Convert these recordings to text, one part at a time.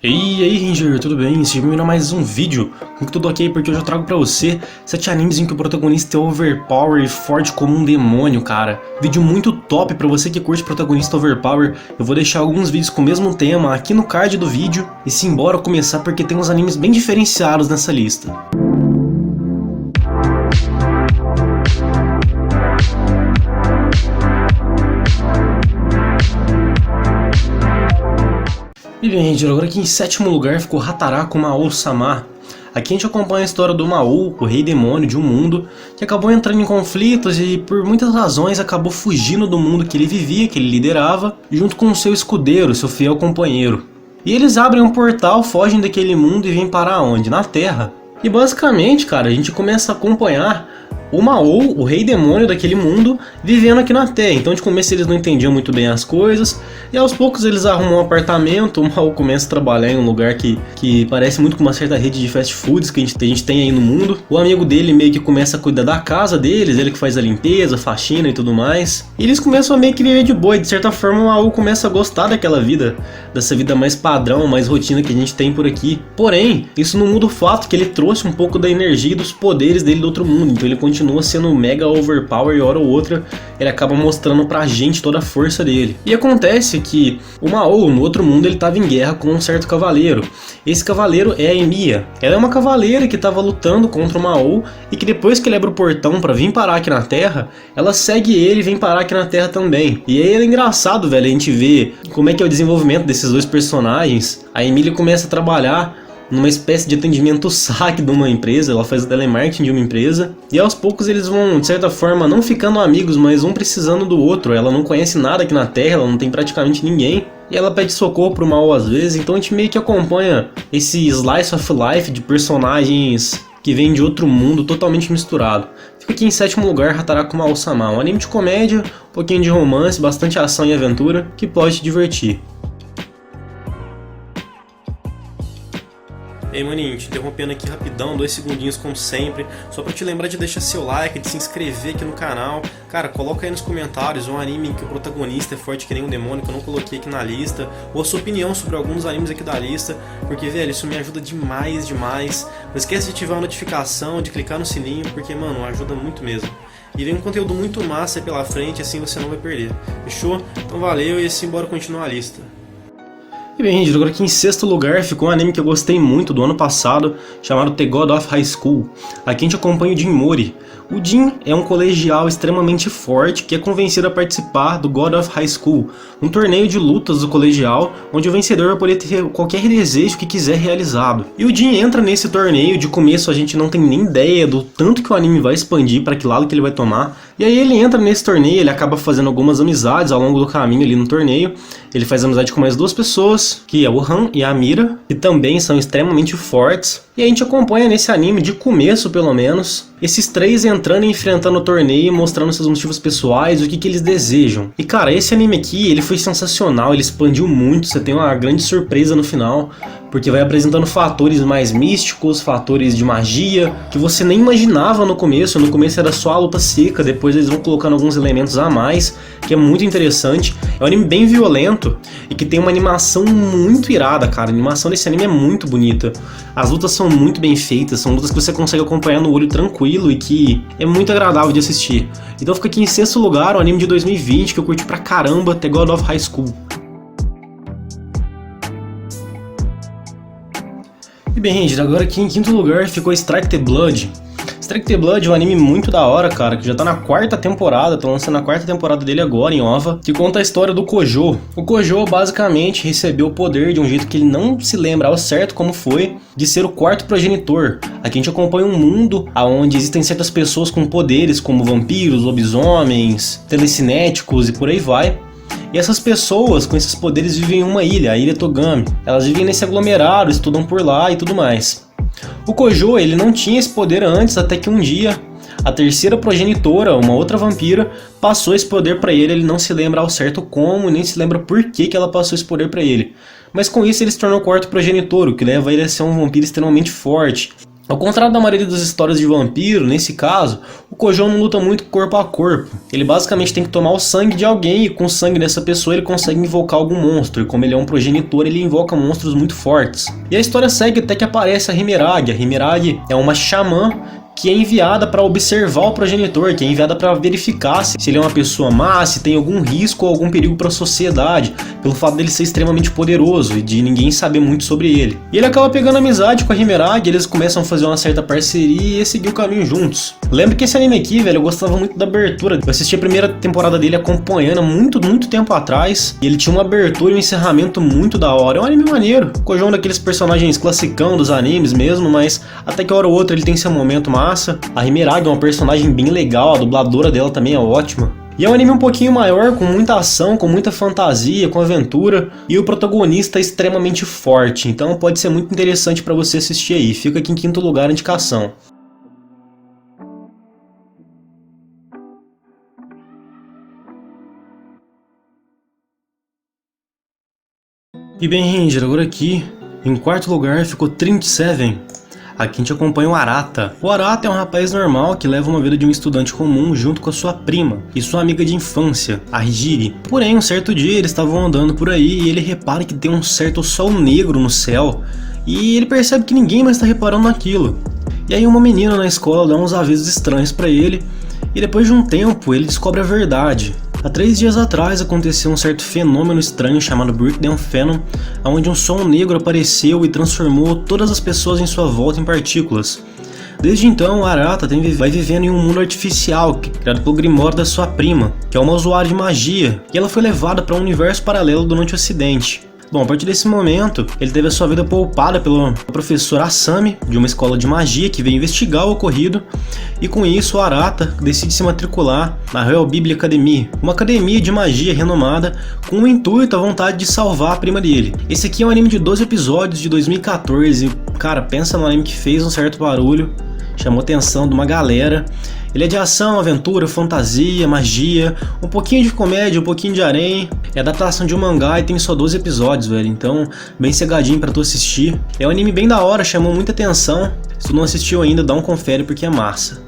E aí, Ranger, tudo bem? Seja bem-vindo a mais um vídeo com tudo ok, porque hoje eu trago pra você 7 animes em que o protagonista é overpower e forte como um demônio, cara. Vídeo muito top pra você que curte protagonista overpower. Eu vou deixar alguns vídeos com o mesmo tema aqui no card do vídeo. E simbora começar porque tem uns animes bem diferenciados nessa lista. E bem, gente, agora aqui em sétimo lugar ficou Hataraku Mao-sama. Aqui a gente acompanha a história do Mao, o rei demônio de um mundo, que acabou entrando em conflitos e por muitas razões acabou fugindo do mundo que ele vivia, que ele liderava, junto com o seu escudeiro, seu fiel companheiro. E eles abrem um portal, fogem daquele mundo e vêm parar onde? Na Terra. E basicamente, cara, a gente começa a acompanhar o Mao, o rei demônio daquele mundo, vivendo aqui na Terra. Então de começo eles não entendiam muito bem as coisas, e aos poucos eles arrumam um apartamento. O Mao começa a trabalhar em um lugar que parece muito com uma certa rede de fast foods que a gente tem aí no mundo. O amigo dele meio que começa a cuidar da casa deles, ele que faz a limpeza, faxina e tudo mais. E eles começam a meio que viver de boa, e de certa forma o Mao começa a gostar daquela vida, dessa vida mais padrão, mais rotina que a gente tem por aqui. Porém, isso não muda o fato que ele trouxe um pouco da energia e dos poderes dele do outro mundo, então ele continua sendo mega overpower e hora ou outra ele acaba mostrando pra gente toda a força dele. E acontece que o Mao, no outro mundo, ele estava em guerra com um certo cavaleiro. Esse cavaleiro é a Emiya. Ela é uma cavaleira que estava lutando contra o Mao e que depois que ele abre o portão pra vir parar aqui na Terra, ela segue ele e vem parar aqui na Terra também. E aí é engraçado, velho, a gente vê como é que é o desenvolvimento desses dois personagens. A Emiya começa a trabalhar numa espécie de atendimento saque de uma empresa, ela faz o telemarketing de uma empresa, e aos poucos eles vão, de certa forma, não ficando amigos, mas um precisando do outro. Ela não conhece nada aqui na Terra, ela não tem praticamente ninguém, e ela pede socorro pro Mao às vezes, então a gente meio que acompanha esse slice of life de personagens que vêm de outro mundo totalmente misturado. Fica aqui em sétimo lugar Hataraku Mao-sama, um anime de comédia, um pouquinho de romance, bastante ação e aventura, que pode te divertir. Ei maninho, te interrompendo aqui rapidão, 2 segundinhos como sempre, só pra te lembrar de deixar seu like, de se inscrever aqui no canal. Cara, coloca aí nos comentários um anime em que o protagonista é forte que nem um demônio, que eu não coloquei aqui na lista, ou a sua opinião sobre alguns animes aqui da lista, porque, velho, isso me ajuda demais, demais. Não esquece de ativar a notificação, de clicar no sininho, porque, mano, ajuda muito mesmo. E vem um conteúdo muito massa aí pela frente, assim você não vai perder. Fechou? Então valeu e assim, bora continuar a lista. E bem, gente, agora aqui em sexto lugar ficou um anime que eu gostei muito do ano passado, chamado The God of High School. Aqui a gente acompanha o Jin Mori. O Jin é um colegial extremamente forte que é convencido a participar do God of High School, um torneio de lutas do colegial, onde o vencedor vai poder ter qualquer desejo que quiser realizado. E o Jin entra nesse torneio, de começo a gente não tem nem ideia do tanto que o anime vai expandir, para que lado que ele vai tomar. E aí ele entra nesse torneio, ele acaba fazendo algumas amizades ao longo do caminho ali no torneio. Ele faz amizade com mais 2 pessoas, que é o Han e a Mira, que também são extremamente fortes. E a gente acompanha nesse anime, de começo pelo menos, esses 3 entrando e enfrentando o torneio, mostrando seus motivos pessoais, o que eles desejam. E cara, esse anime aqui, ele foi sensacional, ele expandiu muito, você tem uma grande surpresa no final, porque vai apresentando fatores mais místicos, fatores de magia, que você nem imaginava no começo. No começo era só a luta seca, depois eles vão colocando alguns elementos a mais, que é muito interessante. É um anime bem violento e que tem uma animação muito irada, cara. A animação desse anime é muito bonita. As lutas são muito bem feitas, são lutas que você consegue acompanhar no olho tranquilo e que é muito agradável de assistir. Então fica aqui em sexto lugar o anime de 2020 que eu curti pra caramba, The God of High School. E bem, gente, agora aqui em quinto lugar ficou Strike the Blood. Strike the Blood é um anime muito da hora, cara, que já tá na 4ª temporada, tô lançando a 4ª temporada dele agora em OVA, que conta a história do Kojo. O Kojo basicamente recebeu o poder de um jeito que ele não se lembra ao certo como foi, de ser o 4º progenitor. Aqui a gente acompanha um mundo onde existem certas pessoas com poderes como vampiros, lobisomens, telecinéticos e por aí vai. E essas pessoas com esses poderes vivem em uma ilha, a Ilha Togami. Elas vivem nesse aglomerado, estudam por lá e tudo mais. O Kojo, ele não tinha esse poder antes, até que um dia a 3ª progenitora, uma outra vampira, passou esse poder pra ele. Ele não se lembra ao certo como, nem se lembra por que ela passou esse poder pra ele. Mas com isso ele se tornou o 4º progenitor, o que leva ele a ser um vampiro extremamente forte. Ao contrário da maioria das histórias de vampiro, nesse caso, o Kojou não luta muito corpo a corpo. Ele basicamente tem que tomar o sangue de alguém e com o sangue dessa pessoa ele consegue invocar algum monstro. E como ele é um progenitor, ele invoca monstros muito fortes. E a história segue até que aparece a Himeragi. A Himeragi é uma xamã que é enviada para observar o progenitor, que é enviada para verificar se ele é uma pessoa má, se tem algum risco ou algum perigo para a sociedade, pelo fato dele ser extremamente poderoso e de ninguém saber muito sobre ele. E ele acaba pegando amizade com a Himeragi, eles começam a fazer uma certa parceria e seguir o caminho juntos. Lembro que esse anime aqui, velho, eu gostava muito da abertura. Eu assisti a primeira temporada dele acompanhando muito tempo atrás, e ele tinha uma abertura e um encerramento muito da hora. É um anime maneiro. O Kojou é um daqueles personagens classicão dos animes mesmo, mas até que hora ou outra ele tem seu momento massa. A Himeragi é uma personagem bem legal, a dubladora dela também é ótima. E é um anime um pouquinho maior, com muita ação, com muita fantasia, com aventura, e o protagonista é extremamente forte, então pode ser muito interessante para você assistir aí. Fica aqui em quinto lugar a indicação. E bem, Ranger, agora aqui, em quarto lugar ficou 37. Aqui a gente acompanha o Arata. O Arata é um rapaz normal que leva uma vida de um estudante comum junto com a sua prima e sua amiga de infância, a Hijiri. Porém, um certo dia eles estavam andando por aí e ele repara que tem um certo sol negro no céu e ele percebe que ninguém mais está reparando naquilo. E aí uma menina na escola dá uns avisos estranhos para ele e depois de um tempo ele descobre a verdade. Há 3 dias atrás aconteceu um certo fenômeno estranho chamado Breakdown Phenom, onde um sol negro apareceu e transformou todas as pessoas em sua volta em partículas. Desde então, Arata vai vivendo em um mundo artificial, criado pelo Grimório da sua prima, que é uma usuária de magia, e ela foi levada para um universo paralelo durante o acidente. Bom, a partir desse momento, ele teve a sua vida poupada pelo professor Asami, de uma escola de magia, que veio investigar o ocorrido, e com isso o Arata decide se matricular na Royal Bible Academy, uma academia de magia renomada, com o intuito, a vontade de salvar a prima dele. Esse aqui é um anime de 12 episódios de 2014, cara, pensa no anime que fez um certo barulho, chamou a atenção de uma galera. Ele é de ação, aventura, fantasia, magia, um pouquinho de comédia, um pouquinho de harém. É adaptação de um mangá e tem só 12 episódios, velho, então bem cegadinho pra tu assistir. É um anime bem da hora, chamou muita atenção. Se tu não assistiu ainda, dá um confere porque é massa.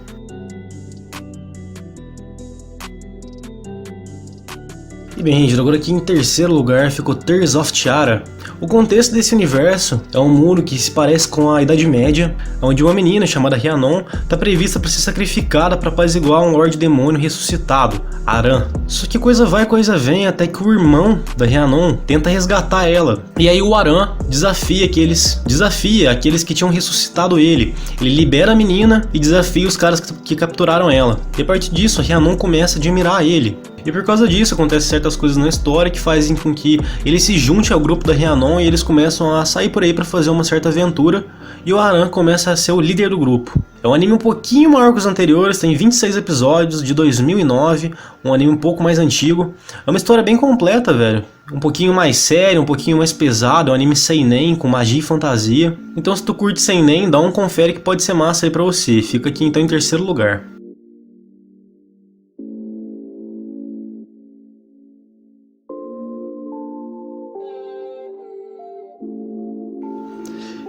E bem, gente, agora aqui em terceiro lugar ficou Tears of Tiara. O contexto desse universo é um mundo que se parece com a Idade Média, onde uma menina chamada Rhiannon está prevista para ser sacrificada para apaziguar um Lorde Demônio ressuscitado, Aran. Só que coisa vai, coisa vem, até que o irmão da Rhiannon tenta resgatar ela. E aí o Aran desafia aqueles que tinham ressuscitado ele. Ele libera a menina e desafia os caras que capturaram ela. E a partir disso, a Rhiannon começa a admirar ele. E por causa disso acontecem certas coisas na história que fazem com que ele se junte ao grupo da Rhiannon e eles começam a sair por aí para fazer uma certa aventura e o Aran começa a ser o líder do grupo. É um anime um pouquinho maior que os anteriores, tem 26 episódios, de 2009, um anime um pouco mais antigo. É uma história bem completa, velho. Um pouquinho mais sério, um pouquinho mais pesado, é um anime seinen com magia e fantasia. Então se tu curte seinen, dá um confere que pode ser massa aí pra você. Fica aqui então em terceiro lugar.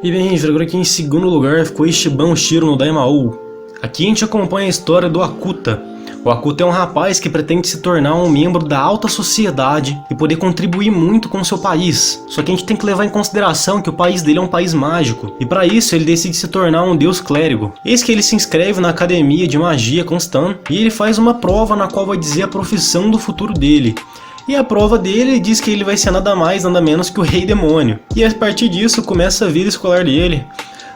E bem, gente, agora aqui em segundo lugar ficou Ichiban Shiro no Daimao. Aqui a gente acompanha a história do Akuta. O Akuta é um rapaz que pretende se tornar um membro da alta sociedade e poder contribuir muito com o seu país. Só que a gente tem que levar em consideração que o país dele é um país mágico, e para isso ele decide se tornar um deus clérigo. Eis que ele se inscreve na academia de magia Constant e ele faz uma prova na qual vai dizer a profissão do futuro dele. E a prova dele diz que ele vai ser nada mais, nada menos que o Rei Demônio. E a partir disso começa a vida escolar dele,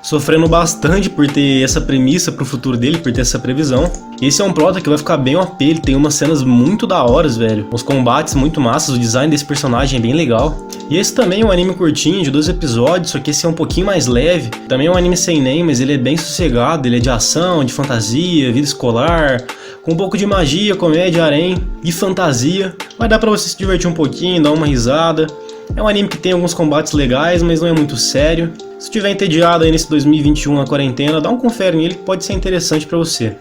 sofrendo bastante por ter essa premissa pro futuro dele, por ter essa previsão. Esse é um prota que vai ficar bem OP, ele tem umas cenas muito da horas, velho. Os combates muito massas, o design desse personagem é bem legal. E esse também é um anime curtinho, de 12 episódios, só que esse é um pouquinho mais leve. Também é um anime seinen, mas ele é bem sossegado, ele é de ação, de fantasia, vida escolar, com um pouco de magia, comédia, harém e fantasia. Vai dar pra você se divertir um pouquinho, dar uma risada. É um anime que tem alguns combates legais, mas não é muito sério. Se tiver entediado aí nesse 2021 na quarentena, dá um confere nele que pode ser interessante pra você.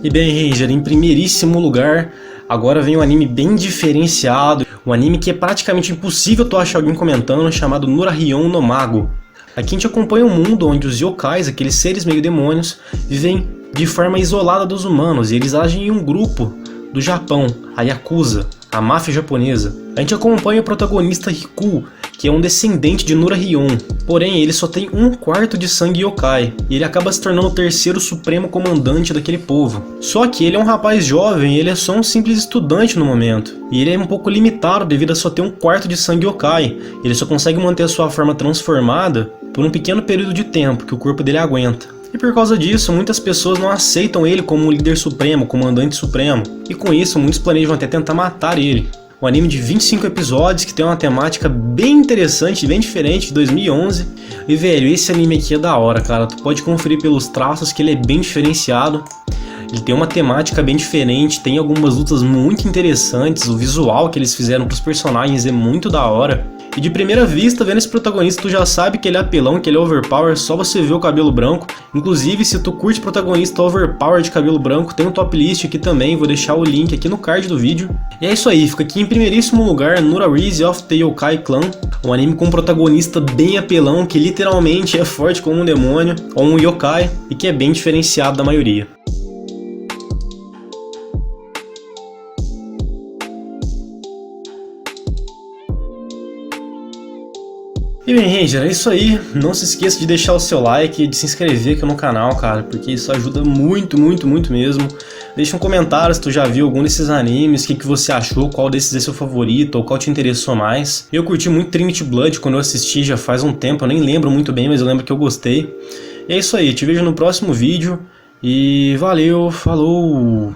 E bem, Ranger, em primeiríssimo lugar, Agora vem um anime bem diferenciado, um anime que é praticamente impossível tu achar alguém comentando, chamado Nuraryon no Mago. Aqui a gente acompanha um mundo onde os yokais, aqueles seres meio demônios, vivem de forma isolada dos humanos e eles agem em um grupo do Japão, a Yakuza, a máfia japonesa. A gente acompanha o protagonista Riku, que é um descendente de Nuraryon, porém ele só tem 1/4 de sangue yokai, e ele acaba se tornando o terceiro supremo comandante daquele povo. Só que ele é um rapaz jovem, ele é só um simples estudante no momento, e ele é um pouco limitado devido a só ter 1/4 de sangue yokai. Ele só consegue manter a sua forma transformada por um pequeno período de tempo que o corpo dele aguenta. E por causa disso, muitas pessoas não aceitam ele como um líder supremo, comandante supremo, e com isso muitos planejam até tentar matar ele. Um anime de 25 episódios que tem uma temática bem interessante, bem diferente, de 2011. E velho, esse anime aqui é da hora, cara. Tu pode conferir pelos traços que ele é bem diferenciado. Ele tem uma temática bem diferente, tem algumas lutas muito interessantes. O visual que eles fizeram pros personagens é muito da hora. E de primeira vista, vendo esse protagonista, tu já sabe que ele é apelão, que ele é overpower, só você ver o cabelo branco. Inclusive, se tu curte protagonista overpower de cabelo branco, tem um top list aqui também, vou deixar o link aqui no card do vídeo. E é isso aí, fica aqui em primeiríssimo lugar Nurarise of the Yokai Clan, um anime com um protagonista bem apelão, que literalmente é forte como um demônio, ou um yokai, e que é bem diferenciado da maioria. E bem, Ranger, é isso aí. Não se esqueça de deixar o seu like e de se inscrever aqui no canal, cara, porque isso ajuda muito, muito, muito mesmo. Deixa um comentário se tu já viu algum desses animes, o que você achou, qual desses é seu favorito ou qual te interessou mais. Eu curti muito Trinity Blood quando eu assisti já faz um tempo, eu nem lembro muito bem, mas eu lembro que eu gostei. E é isso aí, te vejo no próximo vídeo e valeu, falou!